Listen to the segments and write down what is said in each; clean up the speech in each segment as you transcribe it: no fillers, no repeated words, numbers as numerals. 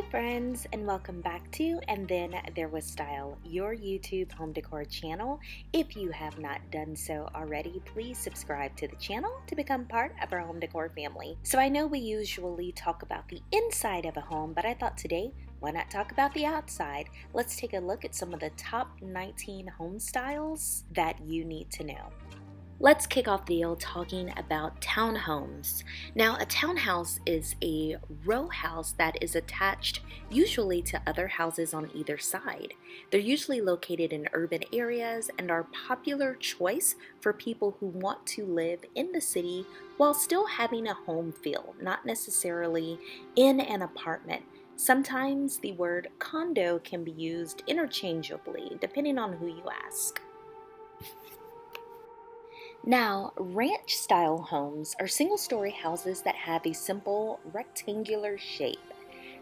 friends, and welcome back to And Then There Was Style, your YouTube home decor channel. If you have not done so already, please subscribe to the channel to become part of our home decor family. So I know we usually talk about the inside of a home, but I thought today, why not talk about the outside? Let's take a look at some of the top 19 home styles that you need to know. Let's kick off the deal talking about townhomes. Now, a townhouse is a row house that is attached usually to other houses on either side. They're usually located in urban areas and are a popular choice for people who want to live in the city while still having a home feel, not necessarily in an apartment. Sometimes the word condo can be used interchangeably, depending on who you ask. Now, ranch-style homes are single-story houses that have a simple rectangular shape.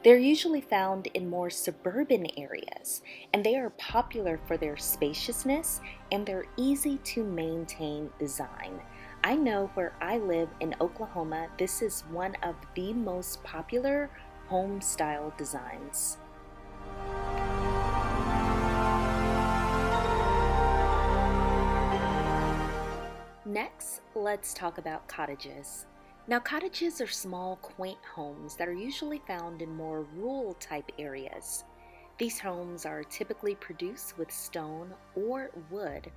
They're usually found in more suburban areas, and they are popular for their spaciousness and their easy-to-maintain design. I know where I live in Oklahoma, this is one of the most popular home-style designs. Next, let's talk about cottages. Now, cottages are small, quaint homes that are usually found in more rural type areas. These homes are typically produced with stone or wood,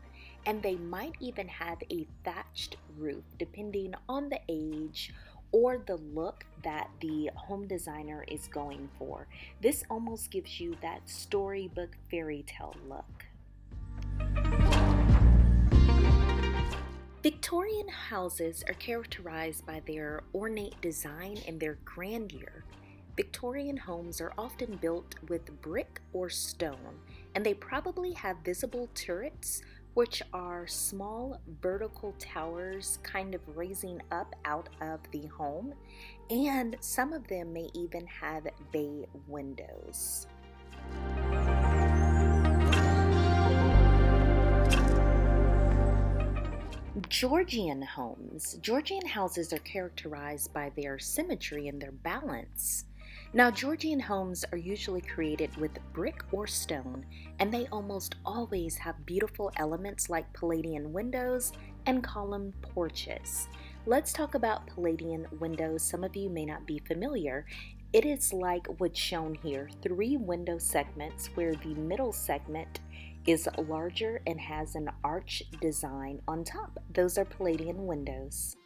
and they might even have a thatched roof depending on the age or the look that the home designer is going for. This almost gives you that storybook fairy tale look. Victorian houses are characterized by their ornate design and their grandeur. Victorian homes are often built with brick or stone, and they probably have visible turrets, which are small vertical towers kind of raising up out of the home, and some of them may even have bay windows. Georgian homes. Georgian houses are characterized by their symmetry and their balance. Now, Georgian homes are usually created with brick or stone, and they almost always have beautiful elements like Palladian windows and column porches. Let's talk about Palladian windows. Some of you may not be familiar. It is like what's shown here, 3 window segments where the middle segment is larger and has an arch design on top. Those are Palladian windows.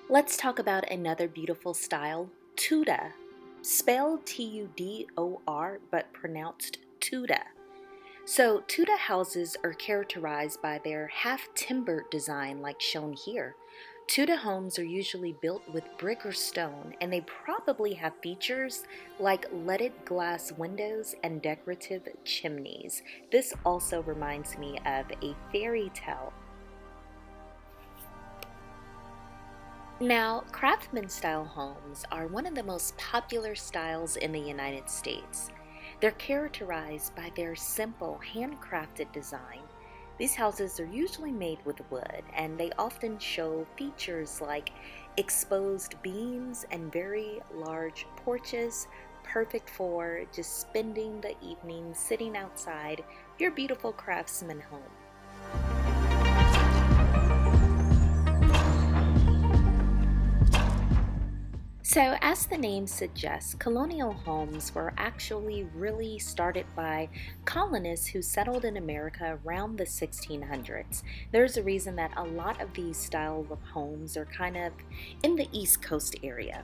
Let's talk about another beautiful style, Tudor. Spelled Tudor, but pronounced Tudor. So Tudor houses are characterized by their half-timber design like shown here. Tudor homes are usually built with brick or stone, and they probably have features like leaded glass windows and decorative chimneys. This also reminds me of a fairy tale. Now, craftsman-style homes are one of the most popular styles in the United States. They're characterized by their simple, handcrafted design. These houses are usually made with wood, and they often show features like exposed beams and very large porches, perfect for just spending the evening sitting outside your beautiful craftsman home. So, as the name suggests, colonial homes were actually really started by colonists who settled in America around the 1600s. There's a reason that a lot of these styles of homes are kind of in the East Coast area.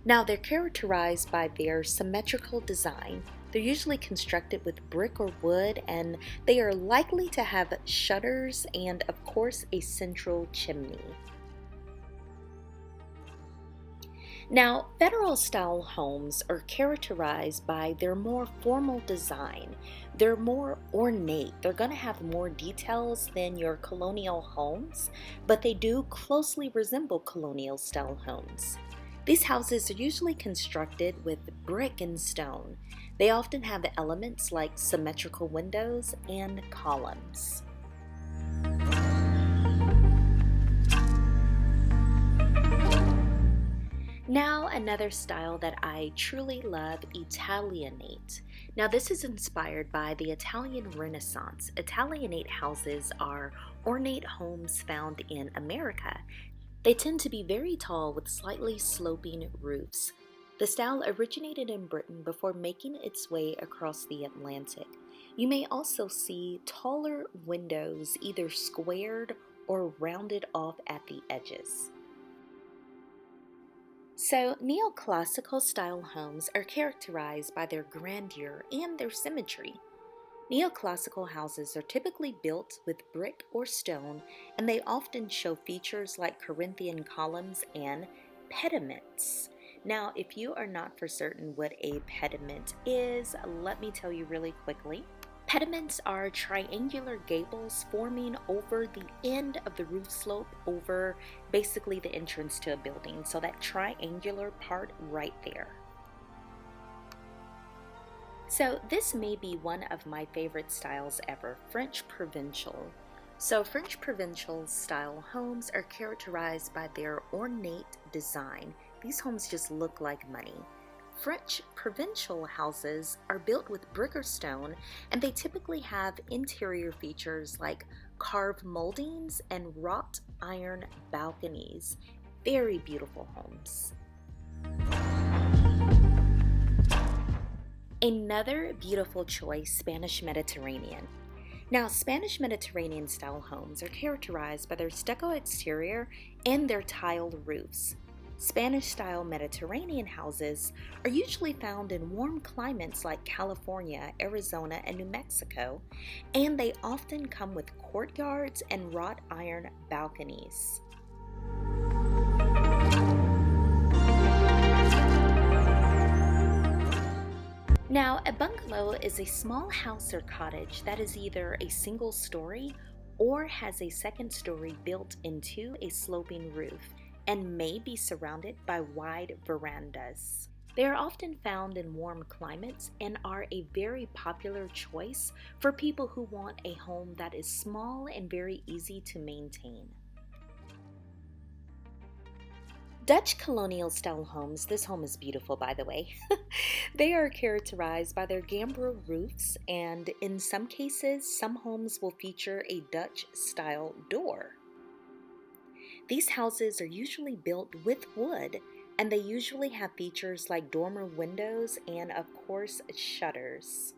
Now, they're characterized by their symmetrical design. They're usually constructed with brick or wood, and they are likely to have shutters and, of course, a central chimney. Now, federal-style homes are characterized by their more formal design. They're more ornate. They're going to have more details than your colonial homes, but they do closely resemble colonial-style homes. These houses are usually constructed with brick and stone. They often have elements like symmetrical windows and columns. Now, another style that I truly love, Italianate. Now, this is inspired by the Italian Renaissance. Italianate houses are ornate homes found in America. They tend to be very tall with slightly sloping roofs. The style originated in Britain before making its way across the Atlantic. You may also see taller windows, either squared or rounded off at the edges. So, neoclassical style homes are characterized by their grandeur and their symmetry. Neoclassical houses are typically built with brick or stone, and they often show features like Corinthian columns and pediments. Now, if you are not for certain what a pediment is, let me tell you really quickly. Pediments are triangular gables forming over the end of the roof slope over basically the entrance to a building. So that triangular part right there. So this may be one of my favorite styles ever, French Provincial. So French Provincial style homes are characterized by their ornate design. These homes just look like money. French provincial houses are built with brick or stone, and they typically have interior features like carved moldings and wrought iron balconies. Very beautiful homes. Another beautiful choice, Spanish Mediterranean. Now, Spanish Mediterranean style homes are characterized by their stucco exterior and their tiled roofs. Spanish-style Mediterranean houses are usually found in warm climates like California, Arizona, and New Mexico, and they often come with courtyards and wrought iron balconies. Now, a bungalow is a small house or cottage that is either a single story or has a second story built into a sloping roof and may be surrounded by wide verandas. They are often found in warm climates and are a very popular choice for people who want a home that is small and very easy to maintain. Dutch colonial style homes, this home is beautiful by the way, they are characterized by their gambrel roofs, and in some cases, some homes will feature a Dutch style door. These houses are usually built with wood, and they usually have features like dormer windows and, of course, shutters.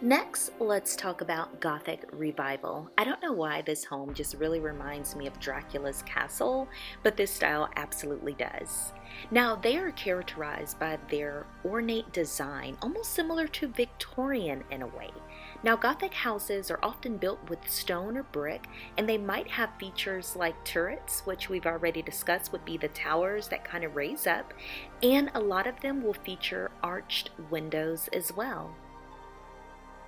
Next, let's talk about Gothic Revival. I don't know why this home just really reminds me of Dracula's castle, but this style absolutely does. Now, they are characterized by their ornate design, almost similar to Victorian in a way. Now, Gothic houses are often built with stone or brick, and they might have features like turrets, which we've already discussed would be the towers that kind of raise up, and a lot of them will feature arched windows as well.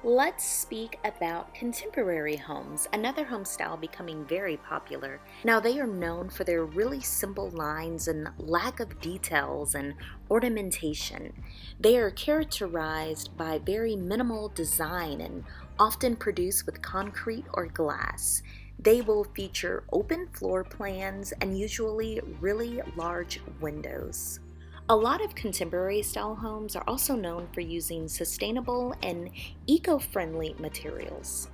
Let's speak about contemporary homes, another home style becoming very popular. Now, they are known for their really simple lines and lack of details and ornamentation. They are characterized by very minimal design and often produced with concrete or glass. They will feature open floor plans and usually really large windows. A lot of contemporary style homes are also known for using sustainable and eco-friendly materials.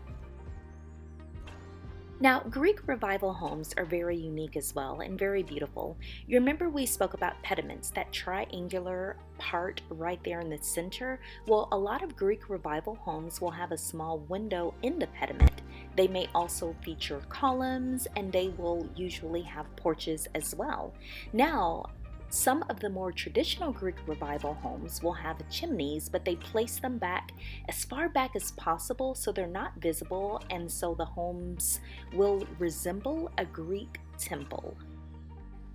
Now, Greek Revival homes are very unique as well and very beautiful. You remember we spoke about pediments, that triangular part right there in the center? Well, a lot of Greek Revival homes will have a small window in the pediment. They may also feature columns, and they will usually have porches as well. Now, some of the more traditional Greek Revival homes will have chimneys, but they place them back as far back as possible so they're not visible, and so the homes will resemble a Greek temple.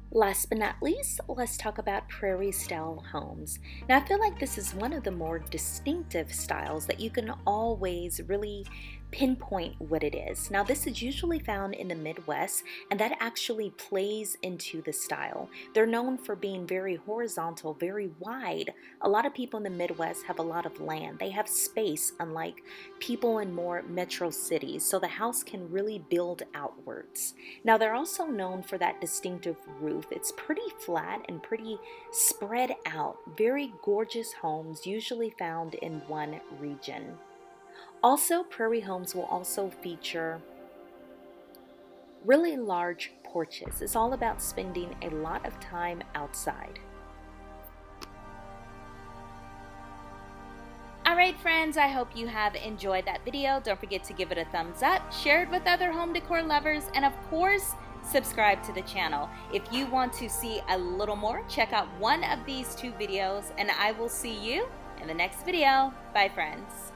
Last but not least, let's talk about prairie style homes. Now, I feel like this is one of the more distinctive styles that you can always really pinpoint what it is. Now, this is usually found in the Midwest, and that actually plays into the style. They're known for being very horizontal, very wide. A lot of people in the Midwest have a lot of land. They have space, unlike people in more metro cities, so the house can really build outwards. Now, they're also known for that distinctive roof. It's pretty flat and pretty spread out. Very gorgeous homes, usually found in one region. Also, prairie homes will also feature really large porches. It's all about spending a lot of time outside. Alright friends, I hope you have enjoyed that video. Don't forget to give it a thumbs up, share it with other home decor lovers, and of course, subscribe to the channel. If you want to see a little more, check out one of these two videos, and I will see you in the next video. Bye friends.